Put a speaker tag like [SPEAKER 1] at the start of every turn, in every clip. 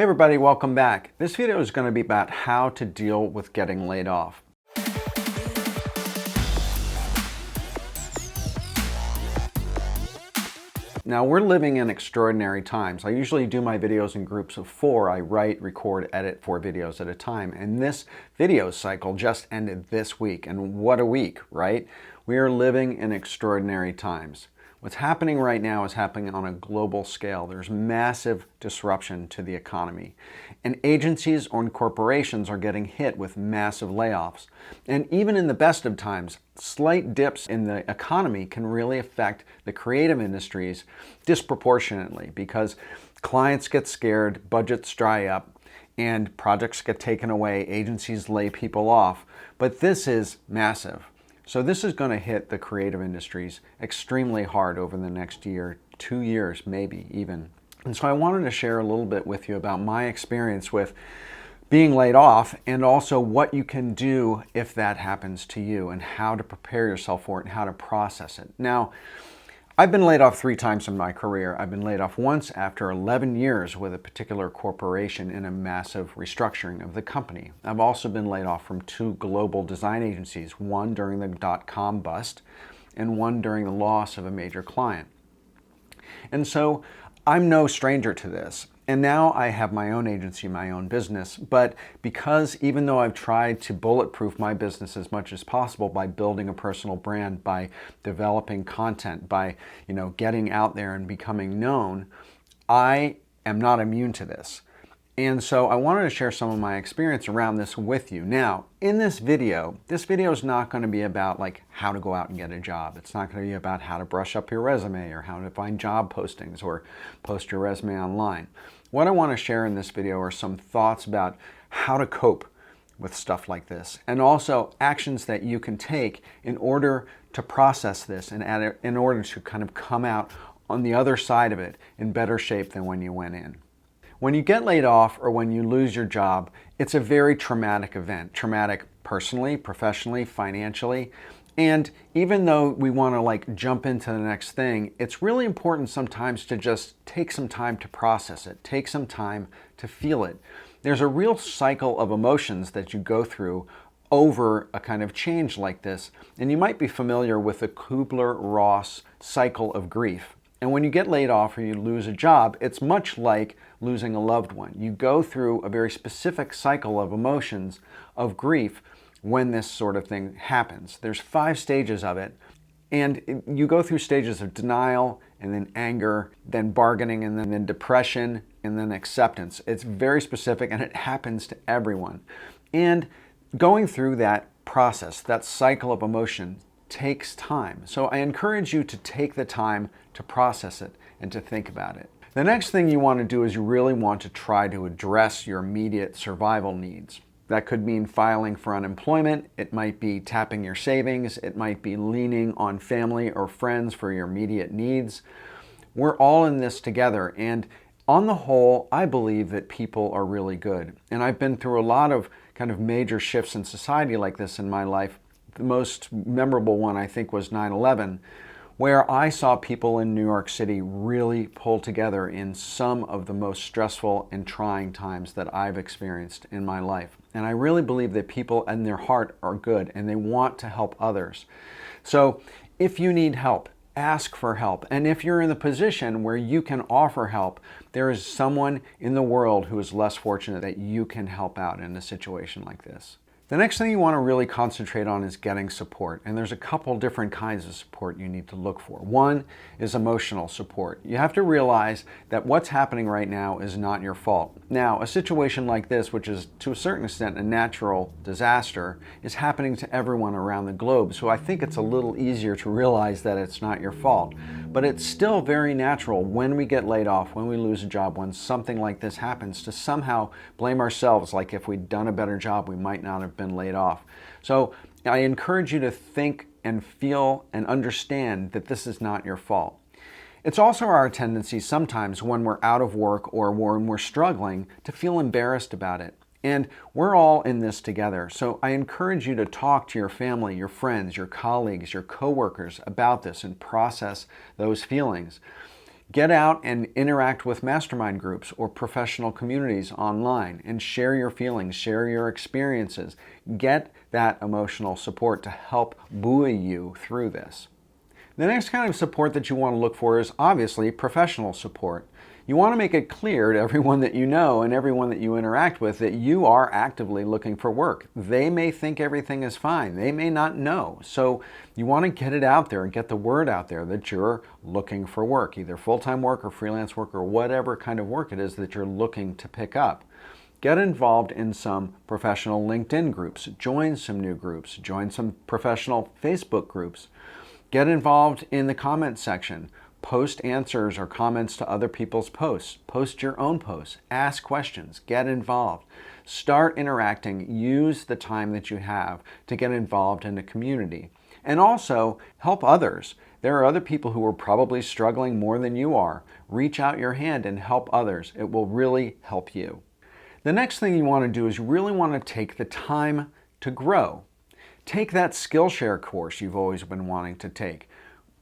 [SPEAKER 1] Hey everybody, welcome back. This video is going to be about how to deal with getting laid off. Now we're living in extraordinary times. I usually do my videos in groups of 4. I write, record, edit 4 videos at a time. And this video cycle just ended this week. And what a week, right? We are living in extraordinary times. What's happening right now is happening on a global scale. There's massive disruption to the economy. And agencies or corporations are getting hit with massive layoffs. And even in the best of times, slight dips in the economy can really affect the creative industries disproportionately because clients get scared, budgets dry up, and projects get taken away, agencies lay people off. But this is massive. So this is going to hit the creative industries extremely hard over the next year, 2 years, maybe even. And so I wanted to share a little bit with you about my experience with being laid off and also what you can do if that happens to you and how to prepare yourself for it and how to process it. Now, I've been laid off 3 times in my career. I've been laid off once after 11 years with a particular corporation in a massive restructuring of the company. I've also been laid off from 2 global design agencies, one during the dot-com bust and one during the loss of a major client. And so I'm no stranger to this. And now I have my own agency, my own business, but because even though I've tried to bulletproof my business as much as possible by building a personal brand, by developing content, by getting out there and becoming known, I am not immune to this. And so I wanted to share some of my experience around this with you. Now, in this video is not going to be about like how to go out and get a job. It's not going to be about how to brush up your resume or how to find job postings or post your resume online. What I want to share in this video are some thoughts about how to cope with stuff like this and also actions that you can take in order to process this and in order to kind of come out on the other side of it in better shape than when you went in. When you get laid off or when you lose your job, it's a very traumatic event. Traumatic personally, professionally, financially. And even though we want to like jump into the next thing, it's really important sometimes to just take some time to process it, take some time to feel it. There's a real cycle of emotions that you go through over a kind of change like this. And you might be familiar with the Kubler-Ross cycle of grief. And when you get laid off or you lose a job, it's much like losing a loved one. You go through a very specific cycle of emotions of grief when this sort of thing happens. There's 5 stages of it, and you go through stages of denial, and then anger, then bargaining, and then depression, and then acceptance. It's very specific, and it happens to everyone. And going through that process, that cycle of emotion, takes time. So I encourage you to take the time to process it and to think about it. The next thing you want to do is you really want to try to address your immediate survival needs. That could mean filing for unemployment, it might be tapping your savings, it might be leaning on family or friends for your immediate needs. We're all in this together, and on the whole, I believe that people are really good. And I've been through a lot of kind of major shifts in society like this in my life. The most memorable one, I think, was 9/11, where I saw people in New York City really pull together in some of the most stressful and trying times that I've experienced in my life. And I really believe that people in their heart are good and they want to help others. So if you need help, ask for help. And if you're in the position where you can offer help, there is someone in the world who is less fortunate that you can help out in a situation like this. The next thing you want to really concentrate on is getting support. And there's a couple different kinds of support you need to look for. One is emotional support. You have to realize that what's happening right now is not your fault. Now, a situation like this, which is to a certain extent a natural disaster, is happening to everyone around the globe. So I think it's a little easier to realize that it's not your fault. But it's still very natural when we get laid off, when we lose a job, when something like this happens, to somehow blame ourselves, like if we'd done a better job, we might not have been laid off. So I encourage you to think and feel and understand that this is not your fault. It's also our tendency sometimes when we're out of work or when we're struggling to feel embarrassed about it. And we're all in this together. So I encourage you to talk to your family, your friends, your colleagues, your coworkers about this and process those feelings. Get out and interact with mastermind groups or professional communities online and share your feelings, share your experiences. Get that emotional support to help buoy you through this. The next kind of support that you want to look for is obviously professional support. You want to make it clear to everyone that you know and everyone that you interact with that you are actively looking for work. They may think everything is fine. They may not know. So you want to get it out there and get the word out there that you're looking for work, either full-time work or freelance work or whatever kind of work it is that you're looking to pick up. Get involved in some professional LinkedIn groups. Join some new groups. Join some professional Facebook groups. Get involved in the comment section. Post answers or comments to other people's posts. Post your own posts. Ask questions. Get involved. Start interacting. Use the time that you have to get involved in the community. And also help others. There are other people who are probably struggling more than you are. Reach out your hand and help others. It will really help you. The next thing you want to do is you really want to take the time to grow. Take that Skillshare course you've always been wanting to take.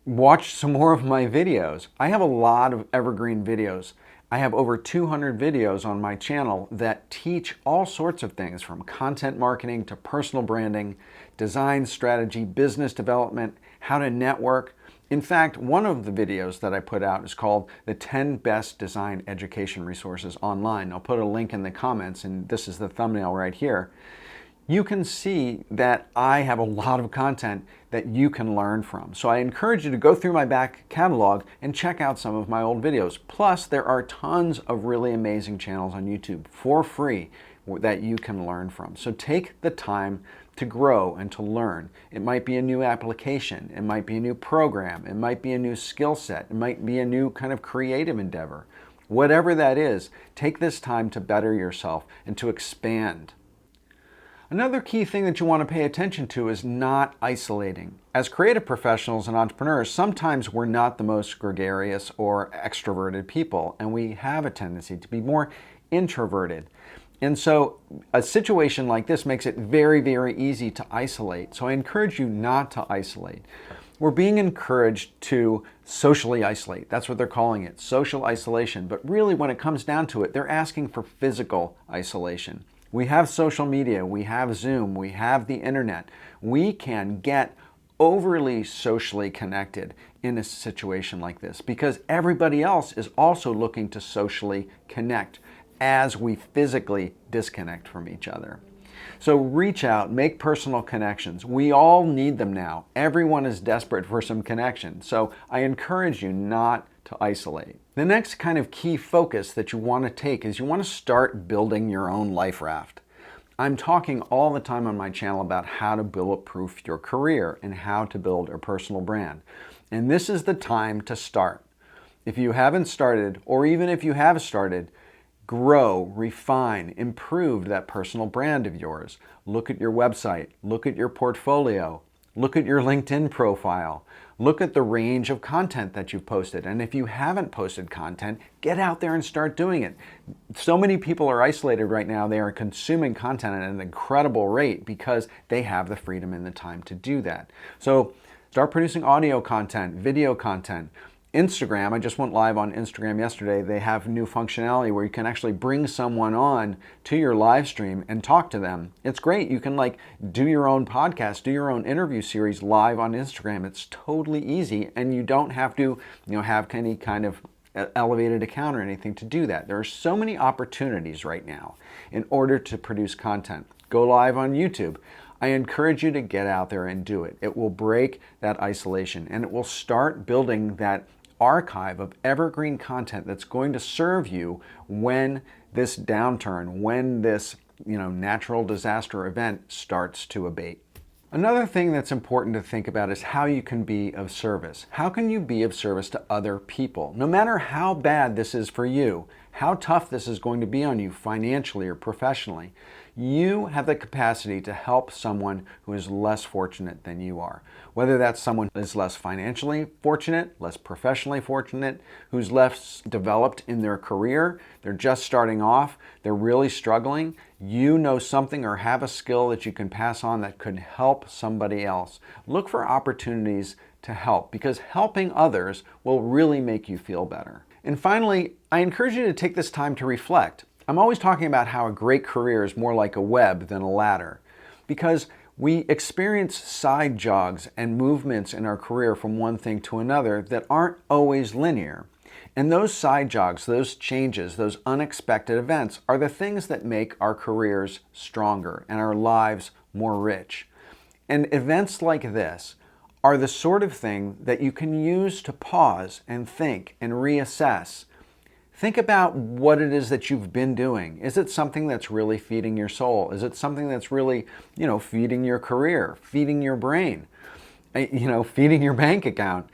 [SPEAKER 1] Watch some more of my videos. I have a lot of evergreen videos. I have over 200 videos on my channel that teach all sorts of things from content marketing to personal branding, design strategy, business development, how to network. In fact, one of the videos that I put out is called The 10 Best Design Education Resources Online. I'll put a link in the comments, and this is the thumbnail right here. You can see that I have a lot of content that you can learn from. So I encourage you to go through my back catalog and check out some of my old videos. Plus, there are tons of really amazing channels on YouTube for free that you can learn from. So take the time to grow and to learn. It might be a new application, it might be a new program, it might be a new skill set, it might be a new kind of creative endeavor. Whatever that is, take this time to better yourself and to expand. Another key thing that you want to pay attention to is not isolating. As creative professionals and entrepreneurs, sometimes we're not the most gregarious or extroverted people, and we have a tendency to be more introverted. And so a situation like this makes it very, very easy to isolate. So I encourage you not to isolate. We're being encouraged to socially isolate. That's what they're calling it, social isolation. But really, when it comes down to it, they're asking for physical isolation. We have social media, we have Zoom, we have the internet. We can get overly socially connected in a situation like this because everybody else is also looking to socially connect as we physically disconnect from each other. So reach out, make personal connections. We all need them now. Everyone is desperate for some connection. So I encourage you not to isolate. The next kind of key focus that you want to take is you want to start building your own life raft. I'm talking all the time on my channel about how to bulletproof your career and how to build a personal brand. And this is the time to start. If you haven't started, or even if you have started, grow, refine, improve that personal brand of yours. Look at your website, look at your portfolio, look at your LinkedIn profile, look at the range of content that you've posted. And if you haven't posted content, get out there and start doing it. So many people are isolated right now. They are consuming content at an incredible rate because they have the freedom and the time to do that. So start producing audio content, video content. Instagram, I just went live on Instagram yesterday. They have new functionality where you can actually bring someone on to your live stream and talk to them. It's great. You can do your own podcast, do your own interview series live on Instagram. It's totally easy, and you don't have to, have any kind of elevated account or anything to do that. There are so many opportunities right now in order to produce content. Go live on YouTube. I encourage you to get out there and do it. It will break that isolation, and it will start building that archive of evergreen content that's going to serve you when this downturn, when this natural disaster event starts to abate. Another thing that's important to think about is how you can be of service. How can you be of service to other people? No matter how bad this is for you, how tough this is going to be on you financially or professionally, you have the capacity to help someone who is less fortunate than you are. Whether that's someone who is less financially fortunate, less professionally fortunate, who's less developed in their career, they're just starting off, they're really struggling, you know something or have a skill that you can pass on that could help somebody else. Look for opportunities to help, because helping others will really make you feel better. And finally, I encourage you to take this time to reflect. I'm always talking about how a great career is more like a web than a ladder, because we experience side jogs and movements in our career from one thing to another that aren't always linear. And those side jogs, those changes, those unexpected events are the things that make our careers stronger and our lives more rich. And events like this are the sort of thing that you can use to pause and think and reassess. Think about what it is that you've been doing. Is it something that's really feeding your soul? Is it something that's really, feeding your career, feeding your brain, feeding your bank account?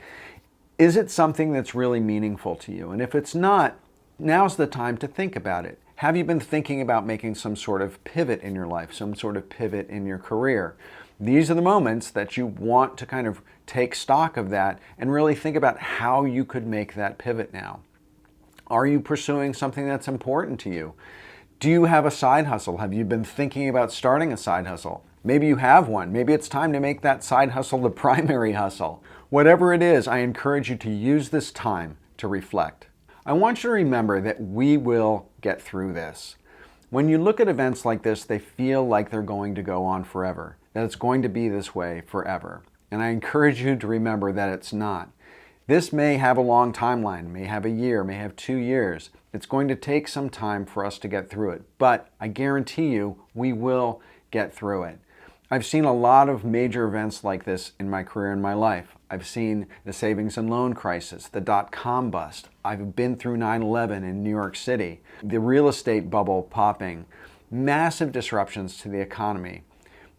[SPEAKER 1] Is it something that's really meaningful to you? And if it's not, now's the time to think about it. Have you been thinking about making some sort of pivot in your life, some sort of pivot in your career? These are the moments that you want to kind of take stock of that and really think about how you could make that pivot now. Are you pursuing something that's important to you? Do you have a side hustle? Have you been thinking about starting a side hustle? Maybe you have one. Maybe it's time to make that side hustle the primary hustle. Whatever it is, I encourage you to use this time to reflect. I want you to remember that we will get through this. When you look at events like this, they feel like they're going to go on forever, that it's going to be this way forever. And I encourage you to remember that it's not. This may have a long timeline, may have a year, may have 2 years. It's going to take some time for us to get through it, but I guarantee you we will get through it. I've seen a lot of major events like this in my career and my life. I've seen the savings and loan crisis, the dot-com bust. I've been through 9/11 in New York City, the real estate bubble popping, massive disruptions to the economy.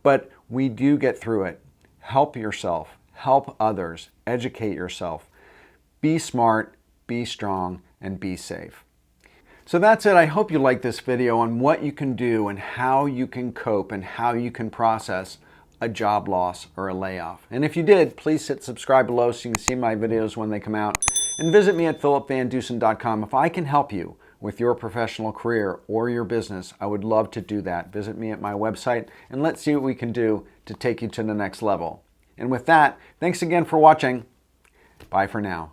[SPEAKER 1] But we do get through it. Help yourself, help others, educate yourself. Be smart, be strong, and be safe. So that's it. I hope you liked this video on what you can do and how you can cope and how you can process a job loss or a layoff. And if you did, please hit subscribe below so you can see my videos when they come out. And visit me at philipvandusen.com. If I can help you with your professional career or your business, I would love to do that. Visit me at my website and let's see what we can do to take you to the next level. And with that, thanks again for watching. Bye for now.